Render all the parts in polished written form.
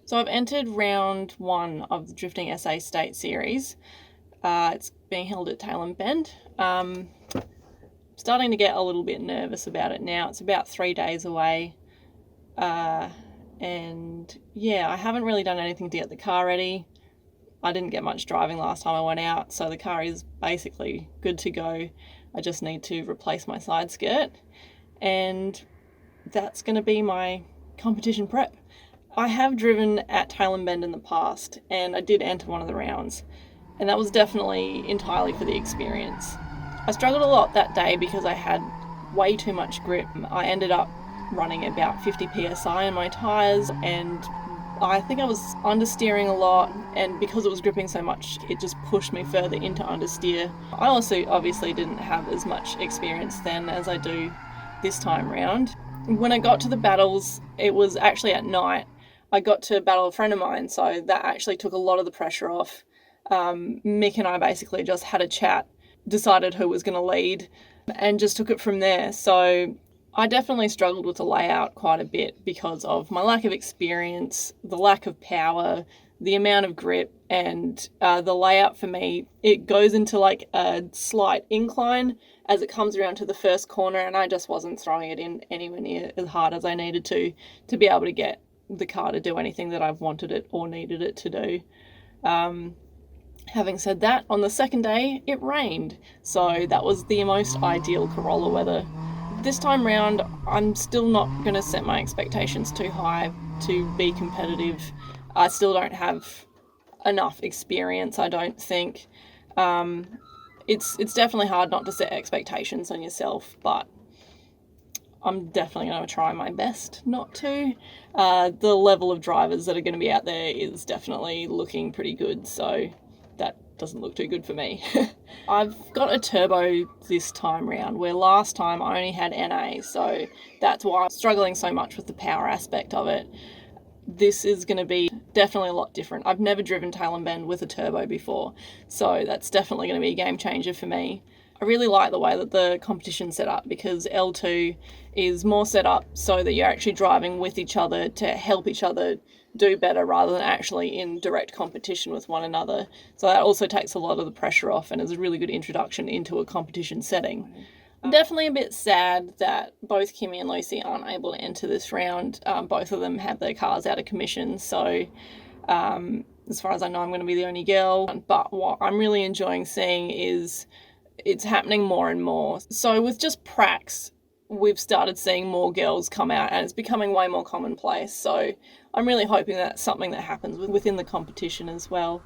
So I've entered round 1 of the Drifting SA State Series. It's being held at Tailem Bend. Starting to get a little bit nervous about it now. It's about 3 days away. And yeah, I haven't really done anything to get the car ready. I didn't get much driving last time I went out, so the car is basically good to go. I just need to replace my side skirt, and that's going to be my competition prep. I have driven at Tailem Bend in the past, and I did enter one of the rounds, and that was definitely entirely for the experience. I struggled a lot that day because I had way too much grip. I ended up running about 50 psi in my tyres, and I think I was understeering a lot, and because it was gripping so much, it just pushed me further into understeer. I also obviously didn't have as much experience then as I do this time round. When I got to the battles, it was actually at night. I got to battle a friend of mine, so that actually took a lot of the pressure off. Mick and I basically just had a chat, decided who was going to lead, and just took it from there. So I definitely struggled with the layout quite a bit because of my lack of experience, the lack of power, the amount of grip, and the layout for me, it goes into like a slight incline as it comes around to the first corner, and I just wasn't throwing it in anywhere near as hard as I needed to be able to get the car to do anything that I've wanted it or needed it to do. Having said that, on the second day, it rained, so that was the most ideal Corolla weather. This time round, I'm still not going to set my expectations too high to be competitive. I still don't have enough experience, I don't think. It's definitely hard not to set expectations on yourself, but I'm definitely going to try my best not to. The level of drivers that are going to be out there is definitely looking pretty good, so that doesn't look too good for me. I've got a turbo this time round, where last time I only had NA, so that's why I'm struggling so much with the power aspect of it. This is going to be definitely a lot different. I've never driven Tailem Bend with a turbo before, so that's definitely going to be a game changer for me. I really like the way that the competition's set up, because L2 is more set up so that you're actually driving with each other to help each other do better rather than actually in direct competition with one another. So that also takes a lot of the pressure off and is a really good introduction into a competition setting. I'm definitely a bit sad that both Kimmy and Lucy aren't able to enter this round. Both of them have their cars out of commission, so as far as I know, I'm going to be the only girl. But what I'm really enjoying seeing is it's happening more and more. So with just pracs, we've started seeing more girls come out, and it's becoming way more commonplace. So I'm really hoping that's something that happens within the competition as well.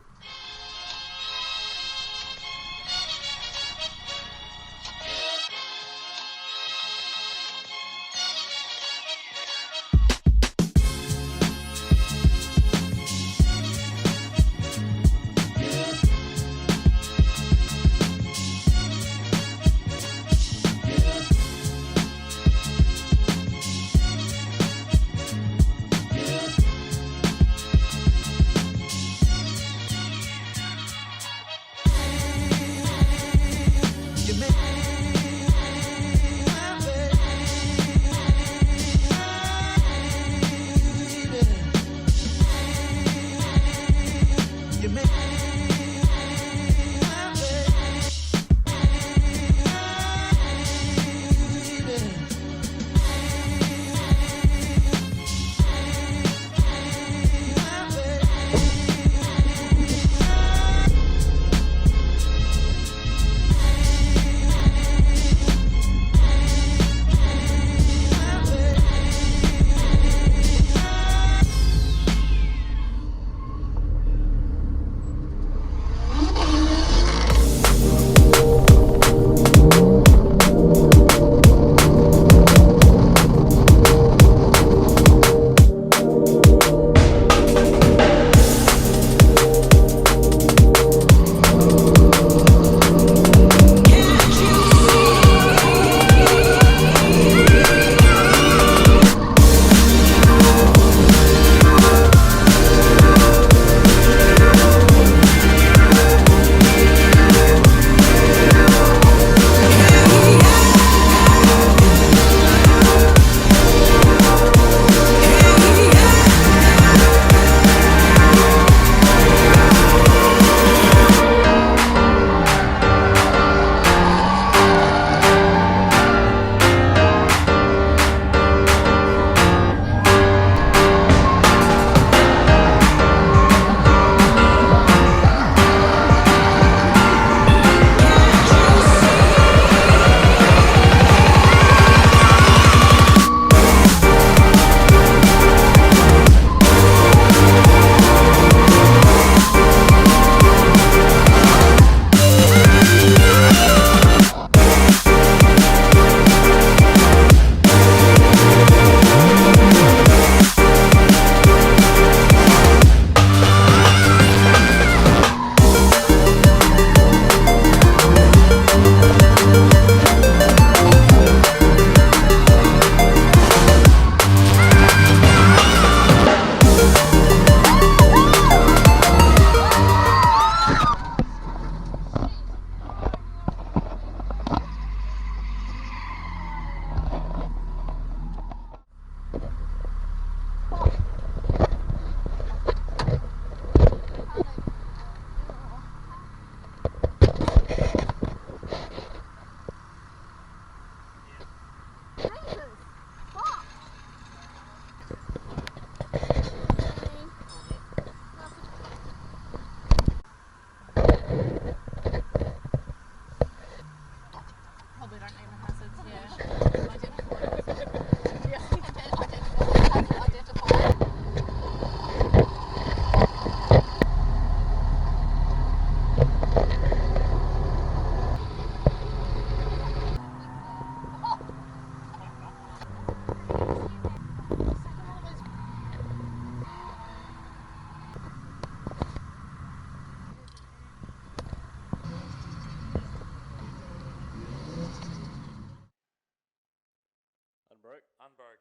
Unbroke.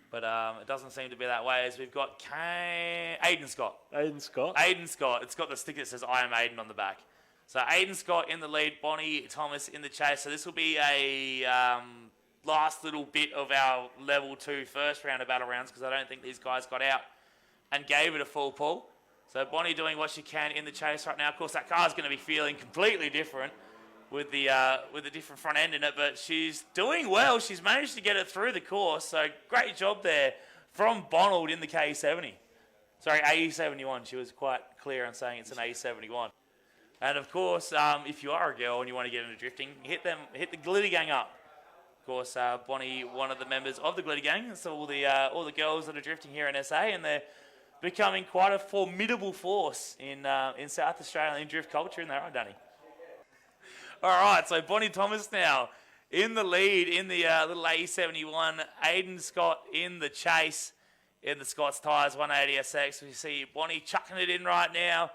But it doesn't seem to be that way, as we've got Aiden Scott. It's got the sticker that says I am Aiden on the back. So Aiden Scott in the lead, Bonnie Thomas in the chase. So this will be a last little bit of our level 2 first round of battle rounds, because I don't think these guys got out and gave it a full pull. So Bonnie doing what she can in the chase right now. Of course, that car's going to be feeling completely different with the different front end in it, but she's doing well. She's managed to get it through the course, so great job there from Bonald in the K70. Sorry, AE71. She was quite clear on saying it's an A71. And of course, if you are a girl and you want to get into drifting, hit the Glitter Gang up. Of course, Bonnie, one of the members of the Glitter Gang, so all the girls that are drifting here in SA, and they're becoming quite a formidable force in South Australian drift culture, isn't that right, Danny? All right, so Bonnie Thomas now in the lead in the little AE71. Aiden Scott in the chase in the Scott's Tyres 180SX. We see Bonnie chucking it in right now,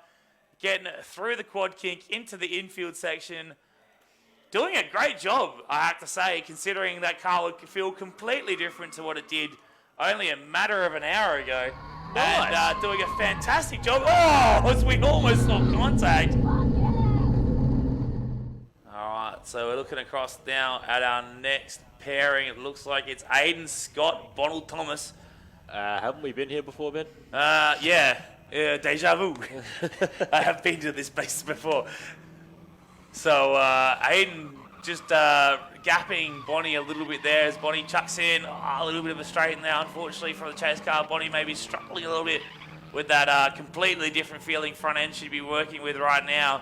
getting it through the quad kink into the infield section. Doing a great job, I have to say, considering that car would feel completely different to what it did only a matter of an hour ago. Nice. And doing a fantastic job. Oh, as we almost saw contact. All right, so we're looking across now at our next pairing. It looks like it's Aiden Scott, Bonald Thomas. Haven't we been here before, Ben? Yeah, deja vu. I have been to this place before. So Aiden just gapping Bonnie a little bit there as Bonnie chucks in a little bit of a straight in there. Unfortunately for the chase car, Bonnie may be struggling a little bit with that completely different feeling front end she'd be working with right now.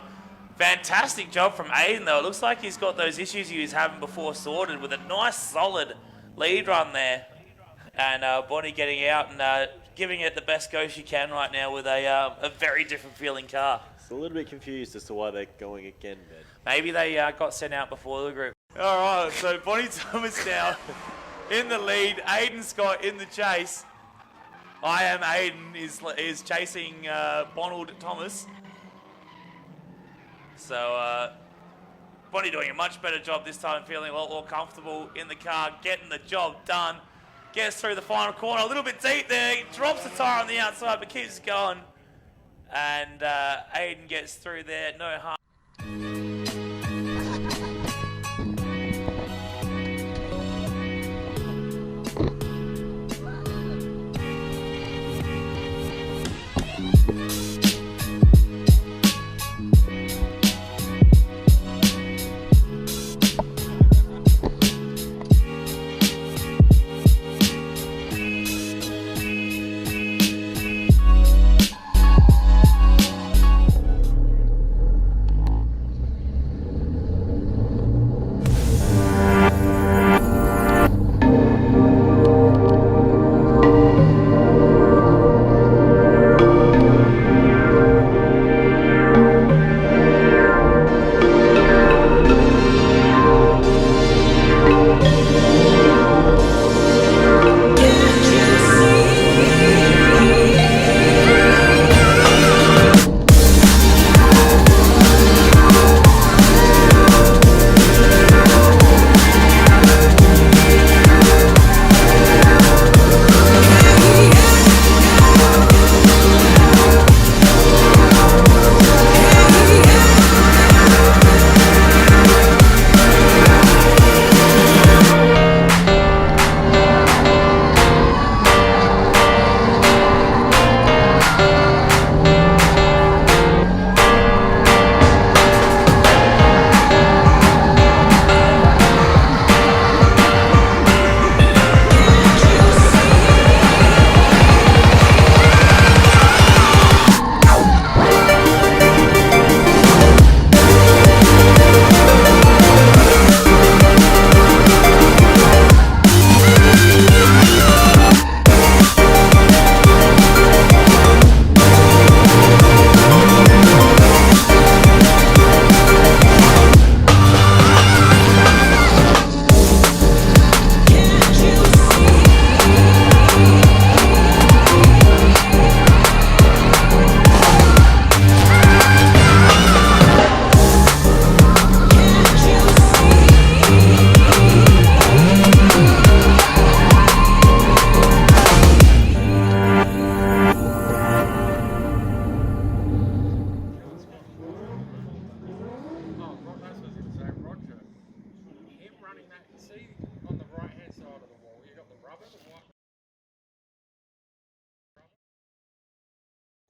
Fantastic job from Aiden though. It looks like he's got those issues he was having before sorted with a nice solid lead run there. And Bonnie getting out and giving it the best go she can right now with a very different feeling car. A little bit confused as to why they're going again, Ben. Maybe they got sent out before the group. All right, so Bonnie Thomas now in the lead. Aiden Scott in the chase. I am Aiden is chasing Bonald Thomas. So Bonnie doing a much better job this time, feeling a lot more comfortable in the car, getting the job done. Gets through the final corner, a little bit deep there. Drops the tire on the outside, but keeps going. And Aiden gets through there, no harm.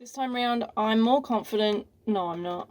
This time round, I'm more confident. No, I'm not.